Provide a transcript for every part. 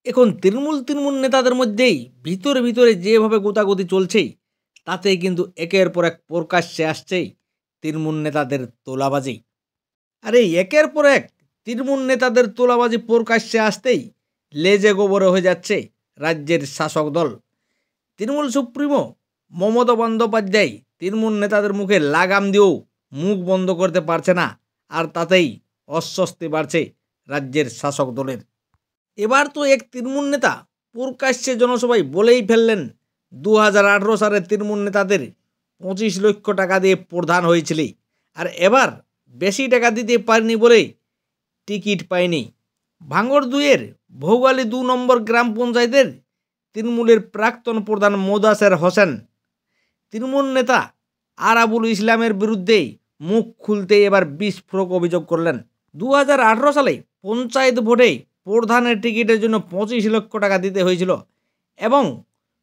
এখন তৃণমূল নেতাদের মধ্যেই ভিতরে ভিতরে যেভাবে গোতাগুতি চলছে, তাতে কিন্তু একের পর এক প্রকাশ্যে আসছে তৃণমূল নেতাদের তোলাবাজি। আর এই একের পর এক তৃণমূল নেতাদের তোলাবাজি প্রকাশ্যে আসতেই লেজে গোবরে হয়ে যাচ্ছে রাজ্যের শাসক দল। তৃণমূল সুপ্রিমো মমতা বন্দ্যোপাধ্যায় তৃণমূল নেতাদের মুখে লাগাম দিয়েও মুখ বন্ধ করতে পারছে না, আর তাতেই অস্বস্তি বাড়ছে রাজ্যের শাসক দলের। এবার তো এক তৃণমূল নেতা প্রকাশ্যে জনসভায় বলেই ফেললেন 2018 সালে তৃণমূল নেতাদের 25 লক্ষ টাকা দিয়ে প্রধান হয়েছিল, আর এবার বেশি টাকা দিতে পারেনি বলে টিকিট পায়নি। ভাঙড় 2-এর ভৌগালী 2 নম্বর গ্রাম পঞ্চায়েতের তৃণমূলের প্রাক্তন প্রধান মোদাসের হোসেন তৃণমূল নেতা আরাবুল ইসলামের বিরুদ্ধে মুখ খুলতে এবার বিস্ফোরক অভিযোগ করলেন। 2018 সালে পঞ্চায়েত ভোটে প্রধানের টিকিটের জন্য 25 লক্ষ টাকা দিতে হয়েছিল, এবং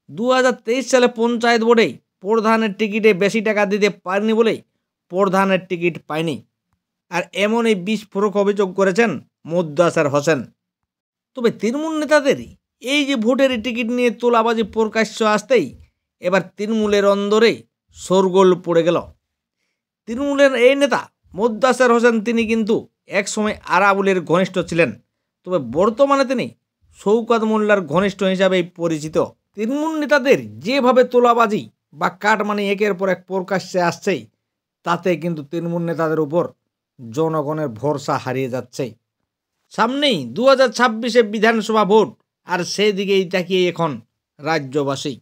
2023 সালে পঞ্চায়েত ভোটে প্রধানের টিকিটে বেশি টাকা দিতে পারেনি বলে প্রধানের টিকিট পায়নি। আর এমনই বিস্ফোরক অভিযোগ করেছেন মোদ্দাসের হোসেন। তবে তৃণমূল নেতাদের এই যে ভোটের টিকিট নিয়ে তোলাবাজি প্রকাশ্য আসতেই এবার তৃণমূলের অন্দরে শোরগোল পড়ে গেল। তৃণমূলের এই নেতা মোদ্দাসের হোসেন তিনি কিন্তু একসময় আরাবুলের ঘনিষ্ঠ ছিলেন, তবে বর্তমানে তিনি শওকত মোল্লার ঘনিষ্ঠ হিসাবেই পরিচিত। তৃণমূল নেতাদের যেভাবে তোলাবাজি বা কাটমানি একের পর এক প্রকাশ্যে আসছে, তাতে কিন্তু তৃণমূল নেতাদের উপর জনগণের ভরসা হারিয়ে যাচ্ছে। সামনেই 2026-এ বিধানসভা ভোট, আর সেদিকেই তাকিয়ে এখন রাজ্যবাসী।